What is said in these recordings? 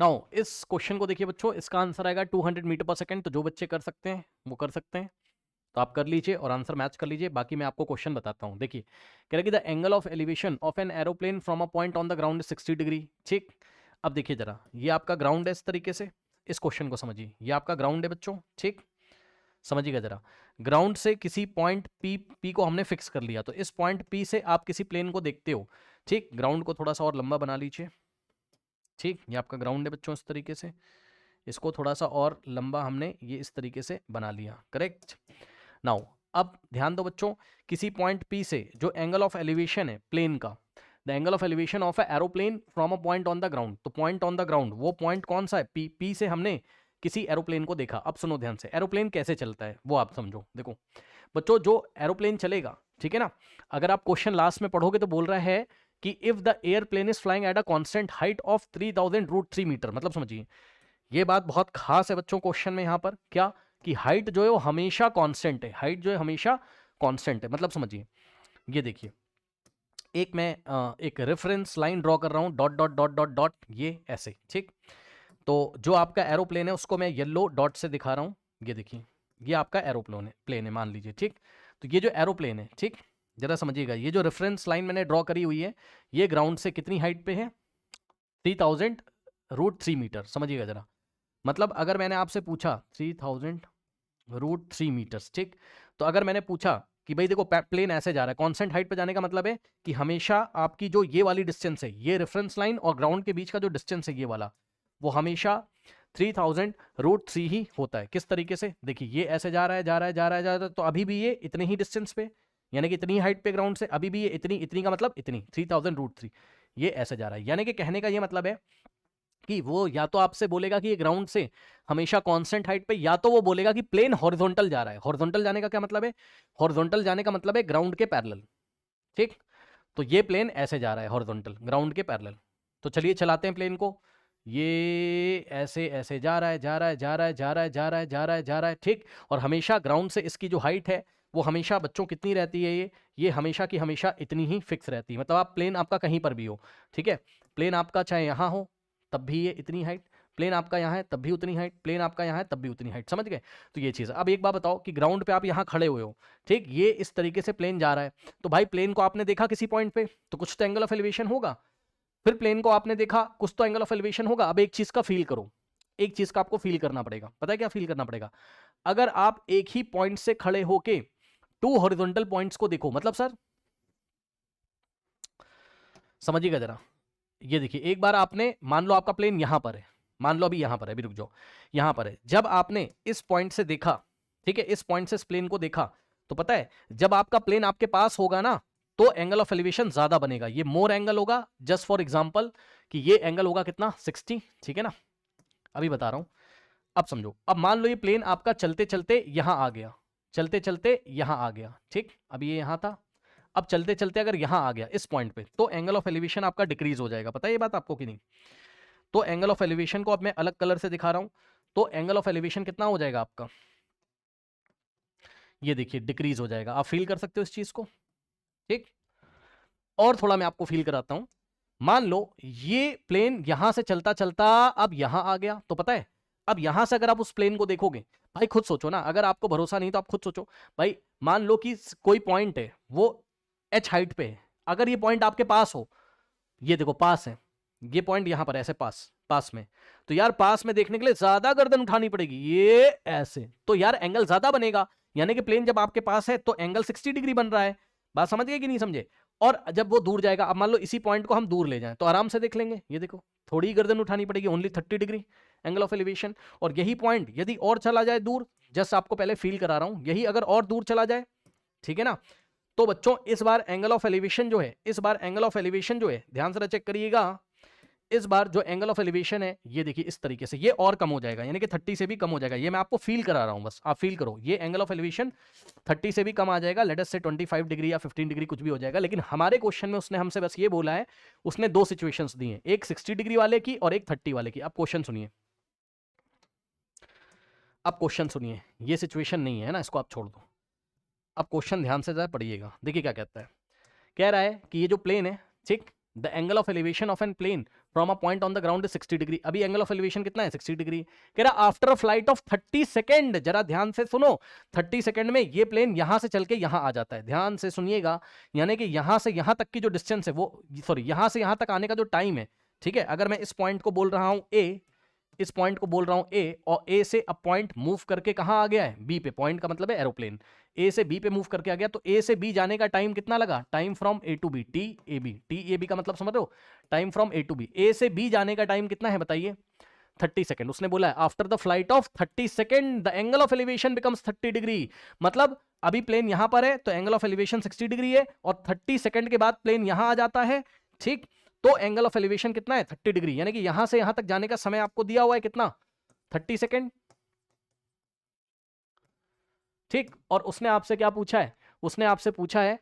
Now इस question को देखिए बच्चों, इसका आंसर आएगा 200 मीटर पर सेकंड। तो जो बच्चे कर सकते हैं वो कर सकते हैं, तो आप कर लीजिए और आंसर मैच कर लीजिए। बाकी मैं आपको क्वेश्चन बताता हूँ। देखिए कह रहा है कि the angle of elevation of an aeroplane from a point on the ground 60 degree. ठीक, अब देखिए जरा, ये आपका ग्राउंड है इस तरीके से, इस क्वेश्चन को समझिए, ये आपका ग्राउंड है बच्चों। ठीक, समझिएगा जरा, ग्राउंड से किसी पॉइंट पी को हमने फिक्स कर लिया, तो इस पॉइंट पी से आप किसी प्लेन को देखते हो। ठीक, ग्राउंड को थोड़ा सा और लंबा बना लीजिए। ठीक, ये आपका ग्राउंड है बच्चों इस तरीके से, इसको थोड़ा सा और लंबा हमने ये इस तरीके से बना लिया। करेक्ट। नाउ अब ध्यान दो बच्चों, किसी पॉइंट पी से जो एंगल ऑफ एलिवेशन है प्लेन का, the angle of elevation of a aeroplane from a point on the ground, तो पॉइंट ऑन द ग्राउंड वो पॉइंट कौन सा है? पी। पी से हमने किसी एरोप्लेन को देखा। अब सुनो ध्यान से, एरोप्लेन कैसे चलता है वो आप समझो। देखो बच्चों, जो एरोप्लेन चलेगा, ठीक है ना, अगर आप क्वेश्चन लास्ट में पढ़ोगे तो बोल रहा है कि if the airplane is flying at a constant height of 3000√3 metre, मतलब समझिए ये बात बहुत खास है बच्चों क्वेश्चन में। यहां पर क्या कि हाइट जो है वो हमेशा कांस्टेंट है, हाइट जो है हमेशा कांस्टेंट है, मतलब समझिए। ये देखिए, एक मैं एक रेफरेंस लाइन ड्रॉ कर रहा हूं, dot dot dot dot dot, ये ऐसे। ठीक, तो जो आपका एरोप्लेन है उसको मैं येलो डॉट से दिखा रहा हूं। ये देखिए, ये आपका एरोप्लेन है, प्लेन है मान लीजिए। ठीक, तो ये जो एरोप्लेन है, ठीक, जरा समझिएगा, ये जो रेफरेंस लाइन मैंने ड्रॉ करी हुई है, ये ग्राउंड से कितनी हाइट पे है? 3000√3 मीटर। समझिएगा जरा, मतलब अगर मैंने आपसे पूछा 3000√3 मीटर्स, ठीक, तो अगर मैंने पूछा कि भाई देखो प्लेन ऐसे जा रहा है, कांस्टेंट हाइट पे जाने का मतलब है कि हमेशा आपकी जो ये वाली डिस्टेंस है, ये रेफरेंस लाइन और ग्राउंड के बीच का जो डिस्टेंस है ये वाला, वो हमेशा 3000√3 ही होता है। किस तरीके से? देखिए ये ऐसे जा रहा है, जा रहा है, जा रहा है, जा रहा है, तो अभी भी ये इतने ही डिस्टेंस पे, यानी कि इतनी हाइट पे ग्राउंड से, अभी भी ये इतनी, इतनी का मतलब इतनी 3000√3, ये ऐसे जा रहा है। यानी कि कहने का ये मतलब है कि वो या तो आपसे बोलेगा कि ये ग्राउंड से हमेशा कांस्टेंट हाइट पे, या तो वो बोलेगा कि प्लेन हॉरिजॉन्टल जा रहा है। हॉरिजॉन्टल जाने का क्या मतलब है? हॉरिजॉन्टल जाने का मतलब है ग्राउंड के पैरेलल। ठीक, तो ये प्लेन ऐसे जा रहा है हॉरिजॉन्टल, ग्राउंड के पैरेलल। तो चलिए चलाते हैं प्लेन को, ये ऐसे ऐसे जा रहा है, जा रहा है, जा रहा है, जा रहा है, जा रहा है, जा रहा है, जा रहा है। ठीक, और हमेशा ग्राउंड से इसकी जो हाइट है वो हमेशा बच्चों कितनी रहती है? ये हमेशा की हमेशा इतनी ही फिक्स रहती है। मतलब आप प्लेन आपका कहीं पर भी हो, ठीक है, प्लेन आपका चाहे यहाँ हो तब भी ये इतनी हाइट, प्लेन आपका यहाँ है तब भी उतनी हाइट, प्लेन आपका यहाँ है तब भी उतनी हाइट। समझ गए? तो ये चीज़ है। अब एक बात बताओ कि ग्राउंड पे आप यहाँ खड़े हुए हो, ठीक, ये इस तरीके से प्लेन जा रहा है, तो भाई प्लेन को आपने देखा किसी पॉइंट पे, तो कुछ तो एंगल ऑफ एलिवेशन होगा। फिर प्लेन को आपने देखा, कुछ तो एंगल ऑफ एलिवेशन होगा। अब एक चीज़ का फील करो, एक चीज़ का आपको फील करना पड़ेगा। पता है क्या फील करना पड़ेगा? अगर आप एक ही पॉइंट से खड़े होके टू हॉरिजॉन्टल पॉइंट्स को देखो, मतलब सर समझिएगा जरा, ये देखिए, एक बार आपने, मान लो आपका प्लेन यहां पर है, मान लो अभी यहां पर है, अभी रुक जाओ, यहां पर है, जब आपने इस पॉइंट से देखा, ठीक है, इस पॉइंट से इस प्लेन को देखा, तो पता है जब आपका प्लेन आपके पास होगा ना, तो एंगल ऑफ एलिवेशन ज्यादा बनेगा, ये मोर एंगल होगा। जस्ट फॉर एग्जांपल कि ये एंगल होगा कितना? 60। ठीक है ना, अभी बता रहा हूं, अब समझो। अब मान लो ये प्लेन आपका चलते चलते यहां आ गया, चलते चलते यहां आ गया, ठीक, अब ये यहां था, अब चलते चलते अगर यहां आ गया इस पॉइंट पे, तो एंगल ऑफ एलिवेशन आपका डिक्रीज हो जाएगा। पता है ये बात आपको कि नहीं? तो एंगल ऑफ एलिवेशन को अब मैं अलग कलर से दिखा रहा हूं, तो एंगल ऑफ एलिवेशन कितना हो जाएगा आपका? ये देखिए डिक्रीज हो जाएगा। आप फील कर सकते हो इस चीज को? ठीक, और थोड़ा मैं आपको फील कराता हूं। मान लो ये प्लेन यहां से चलता चलता अब यहां आ गया, तो पता है अब यहां से अगर आप उस प्लेन को देखोगे, भाई खुद सोचो ना, अगर आपको भरोसा नहीं तो आप खुद सोचो। भाई मान लो कि कोई पॉइंट है वो h हाइट पे है, अगर ये पॉइंट आपके पास हो, ये देखो पास है, ये पॉइंट यहां पर ऐसे पास पास में, तो यार पास में देखने के लिए ज्यादा गर्दन उठानी पड़ेगी, ये ऐसे, तो यार एंगल ज्यादा बनेगा। यानी कि प्लेन जब आपके पास है तो एंगल 60 डिग्री बन रहा है। बात समझ गए कि नहीं समझे? और जब वो दूर जाएगा, अब मान लो इसी पॉइंट को हम दूर ले जाएं तो आराम से देख लेंगे, ये देखो थोड़ी गर्दन उठानी पड़ेगी, only 30 degree angle of elevation. और यही पॉइंट यदि और चला जाए दूर, जस्ट आपको पहले फील करा रहा हूं, यही अगर और दूर चला जाए, ठीक है ना, तो बच्चों इस बार एंगल ऑफ एलिवेशन जो है, इस बार एंगल ऑफ एलिवेशन जो है, ध्यान से चेक करिएगा, इस बार जो एंगल ऑफ एलिवेशन है ये देखिए इस तरीके से ये और कम हो जाएगा, यानी कि 30 से भी कम हो जाएगा। ये मैं आपको फील करा रहा हूं, बस आप फील करो, ये एंगल ऑफ एलिवेशन 30 से भी कम आ जाएगा, लेट अस से 25 डिग्री या 15 डिग्री कुछ भी हो जाएगा। लेकिन हमारे क्वेश्चन में उसने हमसे बस ये बोला है, उसने दो सिचुएशंस दी हैं, एक 60 डिग्री वाले की और एक 30 वाले की। अब क्वेश्चन सुनिए, अब क्वेश्चन सुनिए, ये सिचुएशन नहीं है ना, इसको आप छोड़ दो। अब क्वेश्चन ध्यान से जरा पढ़िएगा, देखिए क्या कहता है। कह रहा है कि ये जो प्लेन है, ठीक, the angle of elevation of an plane from a point on the ground is 60 degree. अभी एंगल ऑफ एलिवेशन कितना है? 60 डिग्री। कह रहा after a flight of 30 second, जरा ध्यान से सुनो, 30 सेकेंड में ये प्लेन यहां से चल के यहां आ जाता है। ध्यान से सुनिएगा, यानी कि यहां से यहां तक की जो डिस्टेंस है वो, सॉरी, यहां से यहां तक आने का जो टाइम है, ठीक है, अगर मैं इस पॉइंट को बोल रहा हूं ए, इस पॉइंट को बोल रहा हूं ए, और ए से अब पॉइंट मूव करके कहां आ गया है? बी पे। पॉइंट का मतलब है एरोप्लेन। ए से बी पे मूव करके आ गया, तो ए से बी जाने का टाइम कितना लगा? Time from a to b, t a b. T a b का मतलब समझ रहे हो? Time from a to b. A से बी जाने का टाइम कितना है बताइए? 30 सेकंड। उसने बोला है after the flight of 30 second the angle of elevation becomes 30 degree. मतलब अभी प्लेन यहां पर है तो एंगल ऑफ एलिवेशन 60 डिग्री है, और 30 सेकंड के बाद प्लेन यहां आ जाता है, ठीक, तो एंगल ऑफ एलिवेशन कितना है? 30 डिग्री। यानी कि यहां से यहां तक जाने का समय आपको दिया हुआ है कितना? 30 सेकंड, ठीक। और उसने आपसे क्या पूछा है? उसने आपसे पूछा है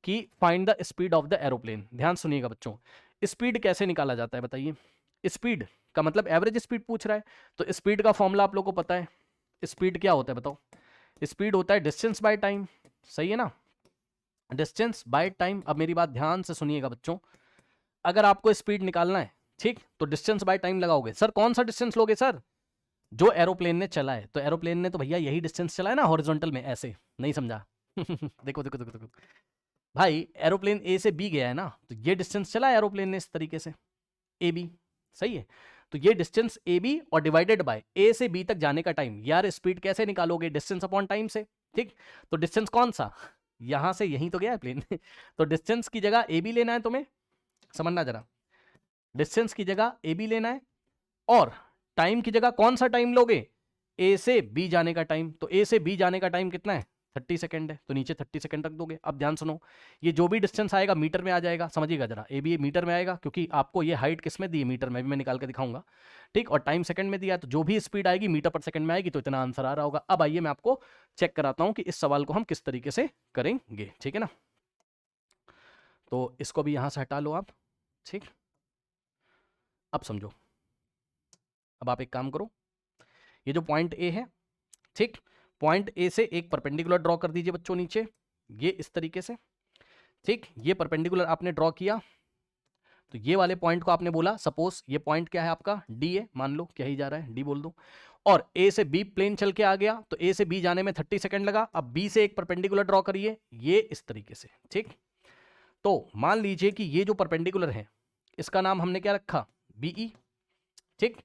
कि find the speed of the aeroplane. ध्यान सुनिएगा बच्चों, स्पीड कैसे निकाला जाता है बताइए? स्पीड का मतलब एवरेज स्पीड पूछ रहा है, तो स्पीड का फॉर्मूला आप लोगों को पता है। स्पीड क्या होता है बताओ? स्पीड होता है डिस्टेंस बाय टाइम, सही है ना? Distance by time. अब मेरी बात ध्यान से सुनिएगा बच्चों, अगर आपको स्पीड निकालना है, ठीक, तो डिस्टेंस बाय टाइम लगाओगे। सर कौन सा डिस्टेंस लोगे? सर जो एरोप्लेन ने चला है, तो एरोप्लेन ने तो भैया यही डिस्टेंस चला है ना हॉरिजॉन्टल में, ऐसे। नहीं समझा? देखो देखो देखो देखो भाई, एरोप्लेन ए से बी गया है ना, तो ये डिस्टेंस चला है एरोप्लेन ने इस तरीके से, ए बी, सही है। तो ये डिस्टेंस ए बी और डिवाइडेड बाय ए से बी तक जाने का टाइम। यार स्पीड कैसे निकालोगे? डिस्टेंस अपॉन टाइम से, ठीक। तो डिस्टेंस कौन सा? यहां से यहीं तो गया है प्लेन तो डिस्टेंस की जगह ए बी लेना है तुम्हें, समझना जरा। डिस्टेंस की जगह ए बी लेना है, और टाइम की जगह कौन सा टाइम लोगे? ए से बी जाने का टाइम। तो ए से बी जाने का टाइम कितना है? 30 सेकंड है, तो नीचे 30 सेकंड रख दोगे। अब ध्यान सुनो, ये जो भी डिस्टेंस आएगा मीटर में आ जाएगा, समझिएगा जरा। ए बी मीटर में आएगा, क्योंकि आपको ये हाइट किस में दी है? मीटर में। भी मैं निकाल के दिखाऊंगा, ठीक। और टाइम सेकंड में दिया, तो जो भी स्पीड आएगी मीटर पर सेकंड में आएगी, तो इतना आंसर आ रहा होगा। अब आइए मैं आपको चेक कराता हूं कि इस सवाल को हम किस तरीके से करेंगे, ठीक है ना? तो इसको भी यहां से हटा लो आप, ठीक। अब समझो, अब आप एक काम करो, ये जो पॉइंट ए है, ठीक, पॉइंट ए से एक परपेंडिकुलर ड्रॉ कर दीजिए बच्चों नीचे, ये इस तरीके से, ठीक। ये परपेंडिकुलर आपने ड्रॉ किया, तो ये वाले पॉइंट को आपने बोला, सपोज ये पॉइंट क्या है आपका? डी है, मान लो, क्या ही जा रहा है, डी बोल दो। और ए से बी प्लेन चल के आ गया, तो ए से बी जाने में 30 सेकंड लगा। अब बी से एक परपेंडिकुलर ड्रॉ करिए, ये इस तरीके से, ठीक। तो मान लीजिए कि ये जो परपेंडिकुलर है, इसका नाम हमने क्या रखा? बीई, ठीक।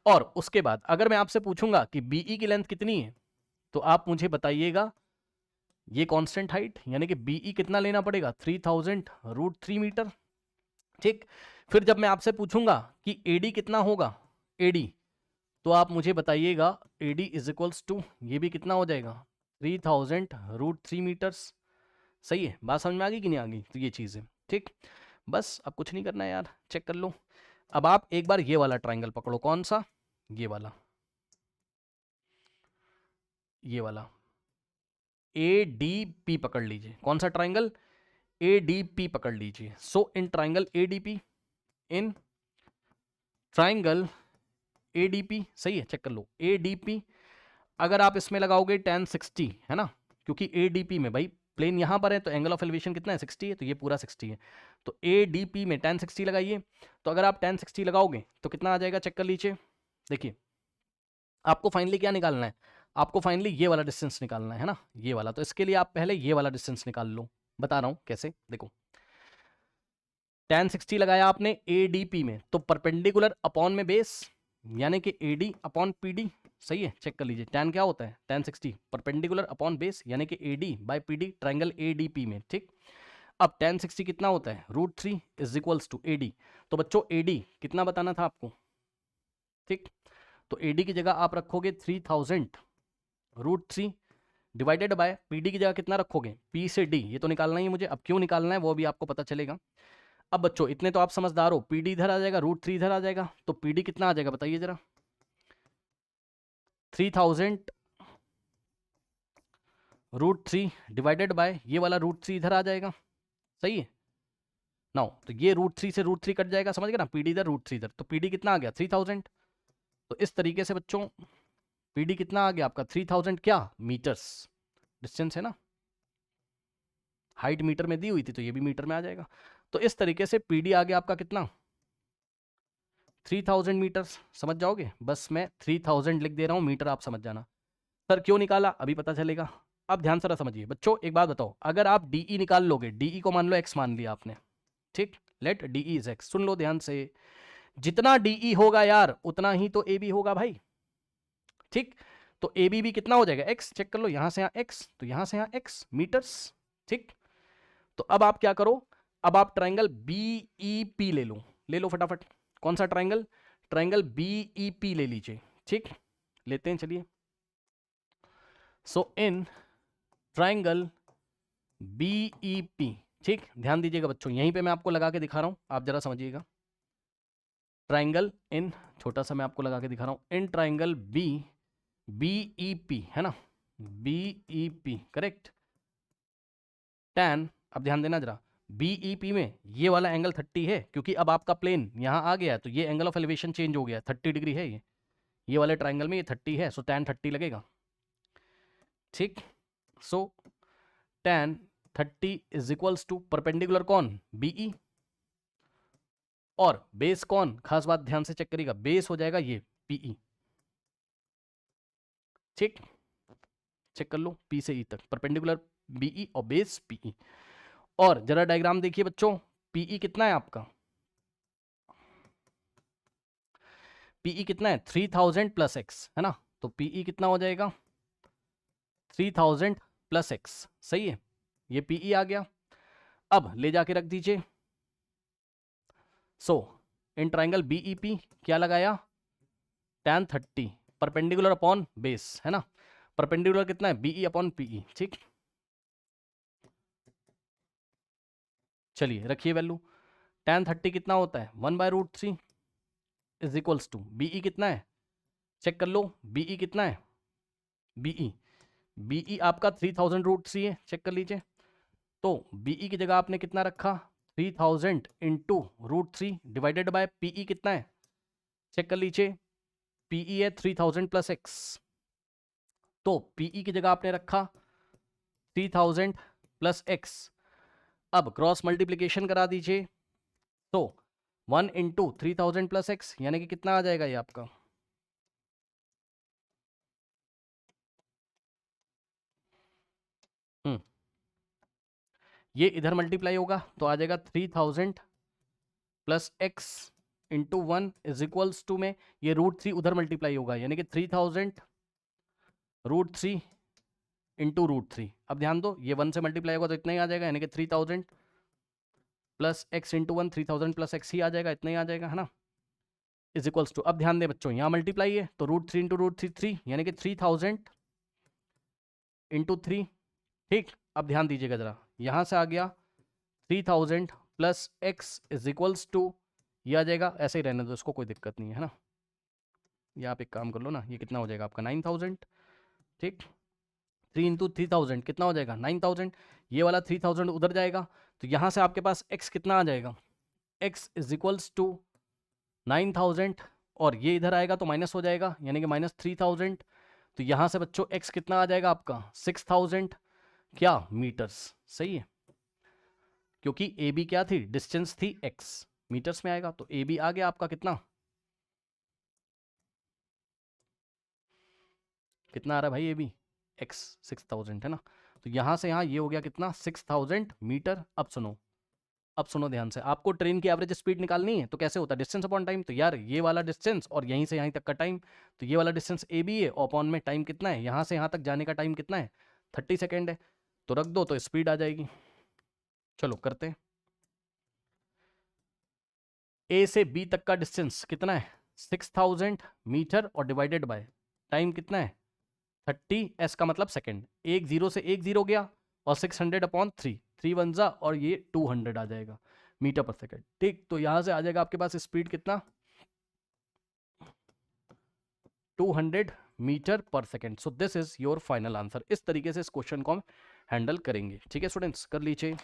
और उसके बाद अगर मैं आपसे पूछूंगा कि बीई की लेंथ कितनी है, तो आप मुझे बताइएगा ये कांस्टेंट हाइट, यानी कि बीई कितना लेना पड़ेगा? 3000√3 मीटर, ठीक। फिर जब मैं आपसे पूछूंगा कि एडी कितना होगा, एडी, तो आप मुझे बताइएगा एडी इज इक्वल्स टू, ये भी कितना हो जाएगा? 3000√3 मीटर्स। सही है, बात समझ में आ गई कि नहीं आ गई? तो ये चीज़ है, ठीक। बस अब कुछ नहीं करना है यार, चेक कर लो। अब आप एक बार ये वाला ट्राइंगल पकड़ो, कौन सा? ये वाला, ये वाला ए डी पी पकड़ लीजिए। कौन सा ट्राइंगल? ए डी पी पकड़ लीजिए। So in triangle A D p, in triangle A D p, सही है, चेक कर लो। ए डी पी अगर आप इसमें लगाओगे tan 60, है ना, क्योंकि ए डी पी में भाई प्लेन यहां पर है, तो एंगल ऑफ एलिवेशन कितना है? 60 है, तो ये पूरा 60 है। तो ए डी पी में tan 60 लगाइए। तो अगर आप tan 60 लगाओगे तो कितना आ जाएगा? चेक कर लीजिए। देखिए, आपको फाइनली क्या निकालना है? आपको फाइनली ये वाला डिस्टेंस निकालना है ना, ये वाला। तो इसके लिए आप पहले ये वाला डिस्टेंस निकाल लो, बता रहा हूं कैसे। देखो, tan 60 लगाया आपने ए डी पी में, तो परपेंडिकुलर अपॉन में बेस, यानी कि A D upon P D, सही है, चेक कर लीजिए। tan क्या होता है? tan 60 परपेंडिकुलर अपॉन बेस, यानी कि A D by P D, triangle A D P में, ठीक। अब tan 60 कितना होता है? √3 is equals to A D. तो बच्चों ए डी कितना बताना था आपको, ठीक। तो ए डी की जगह आप रखोगे 3000√3 डिवाइडेड बाय पी डी की जगह कितना रखोगे? पी से डी, ये तो निकालना ही है मुझे। अब क्यों निकालना है वो भी आपको पता चलेगा। अब बच्चों इतने तो आप समझदार हो, पी डी इधर आ जाएगा, √3 इधर आ जाएगा, तो पी डी कितना आ जाएगा बताइए जरा? 3000√3 डिवाइडेड बाय ये वाला √3 इधर आ जाएगा, सही है। नाउ तो ये √3 से √3 कट जाएगा, समझ गए ना? पीडी इधर, √3 इधर, तो पीडी कितना आ गया? 3000। तो इस तरीके से बच्चों पीडी कितना आ गया आपका? 3000 क्या? मीटर्स डिस्टेंस है ना, हाइट मीटर में दी हुई थी, तो ये भी मीटर में आ जाएगा। तो इस तरीके से पीडी आ गया आपका कितना? 3000 मीटर समझ जाओगे, बस मैं 3000 लिख दे रहा हूँ, मीटर आप समझ जाना। सर क्यों निकाला अभी पता चलेगा। अब ध्यान से समझिए बच्चों, एक बात बताओ, अगर आप डीई निकाल लोगे, डीई को मान लो एक्स मान लिया आपने, ठीक, लेट डीई इज एक्स, सुन लो ध्यान से, जितना डीई होगा यार उतना ही तो ए बी होगा भाई, ठीक। तो ए बी भी कितना हो जाएगा एक्स, चेक कर लो, यहां से यहां एक्स, तो यहां से यहां एक्स मीटर्स, ठीक। तो अब आप क्या करो, अब आप ट्राइंगल बीईपी ले लो फटाफट। कौन सा ट्राइंगल, ट्राइंगल बीईपी ले लीजिए, ठीक, लेते हैं चलिए। सो इन ट्राइंगल बीईपी, ठीक, ध्यान दीजिएगा बच्चों, यहीं पे मैं आपको लगा के दिखा रहा हूं, आप जरा समझिएगा। ट्राइंगल इन, छोटा सा मैं आपको लगा के दिखा रहा हूं, इन ट्राइंगल बीईपी है ना, बीईपी करेक्ट, tan, अब ध्यान देना जरा, बीईपी में ये वाला एंगल 30 है, क्योंकि अब आपका प्लेन यहां आ गया, तो ये एंगल ऑफ एलिवेशन चेंज हो गया, 30 डिग्री है ये वाले ट्राइंगल में ये 30 है, सो tan 30 लगेगा, ठीक। So tan 30 is equals to perpendicular कौन, बीई, और बेस कौन, खास बात ध्यान से चेक करिएगा, बेस हो जाएगा ये पीई, ठीक, चेक कर लो, पी से ई तक परपेंडिकुलर बीई और बेस पीई। और जरा डायग्राम देखिए बच्चों, पीई कितना है आपका, पीई कितना है 3000 प्लस एक्स है ना, तो पीई कितना हो जाएगा 3000 प्लस एक्स, सही है, ये पीई आ गया। अब ले जाके रख दीजिए। सो इन ट्राइंगल बीईपी क्या लगाया, tan 30 परपेंडिकुलर अपॉन बेस है ना, परपेंडिकुलर कितना है बीई अपॉन पीई, ठीक। चलिए रखिए वैल्यू, tan 30 कितना होता है 1/√3 इज इक्वल्स टू बीई कितना है, चेक कर लो, बीई कितना है, बीई आपका 3000√3 है, चेक कर लीजिए। तो बीई की जगह आपने कितना रखा 3000 इंटू √3 डिवाइडेड बाय पीई कितना है, चेक कर लीजिए, पीई है 3000 प्लस एक्स, तो पीई की जगह आपने रखा 3000 प्लस एक्स। अब क्रॉस मल्टीप्लीकेशन करा दीजिए, तो 1 इंटू 3000 प्लस एक्स यानी कि कितना आ जाएगा ये आपका, ये इधर मल्टीप्लाई होगा तो आ जाएगा 3000 plus x into 1 is equals to में ये √3 उधर मल्टीप्लाई होगा, यानी कि 3000 √3 इंटू √3। अब ध्यान दो, ये 1 से मल्टीप्लाई होगा तो इतना ही आ जाएगा, यानी कि 3000 plus x into 1, 3000 plus x ही आ जाएगा, इतना ही आ जाएगा है ना, इज इक्वल्स टू, अब ध्यान दे बच्चों, यहाँ मल्टीप्लाई है तो √3 इंटू √3 3, यानी कि 3000 इंटू 3, ठीक। अब ध्यान दीजिएगा जरा, यहाँ से आ गया 3000 plus X is equals to, ये आ जाएगा, ऐसे ही रहने दो इसको, कोई दिक्कत नहीं है ना, ये आप एक काम कर लो ना, ये कितना हो जाएगा आपका 9000, ठीक, 3 इंटू 3000 कितना हो जाएगा 9000, ये वाला 3000 उधर जाएगा, तो यहाँ से आपके पास x कितना आ जाएगा, x इज इक्वल्स टू 9000, और ये इधर आएगा तो माइनस हो जाएगा, यानी कि -3000, तो यहाँ से बच्चों x कितना आ जाएगा आपका 6000 क्या मीटर्स, सही है, क्योंकि ए बी क्या थी, डिस्टेंस थी x, मीटर्स में आएगा, तो ए बी आ गया आपका कितना, कितना आ रहा है भाई ए बी, x 6000 है ना, तो यहाँ से यहाँ ये हो गया कितना 6000 मीटर। अब सुनो ध्यान से, आपको ट्रेन की एवरेज स्पीड निकालनी है तो कैसे होता है, डिस्टेंस अपॉन टाइम, तो यार ये वाला डिस्टेंस और यहीं से यहीं तक का टाइम, तो ये वाला डिस्टेंस ए बी है, अपॉन में टाइम कितना है, यहाँ से यहाँ तक जाने का टाइम कितना है 30 सेकेंड है, तो रख दो तो स्पीड आ जाएगी। चलो करते हैं, ए से बी तक का डिस्टेंस कितना है 6000 मीटर, और डिवाइडेड बाय टाइम कितना है 30, एस का मतलब सेकेंड, एक जीरो से एक जीरो गया, और 600 अपॉन 3, 3 वन जा, और ये 200 आ जाएगा मीटर पर सेकेंड, ठीक। तो यहां से आ जाएगा आपके पास स्पीड कितना 200 मीटर पर second. So this is your final answer. इस तरीके से इस क्वेश्चन को हम हैंडल करेंगे, ठीक है स्टूडेंट्स, कर लीजिए।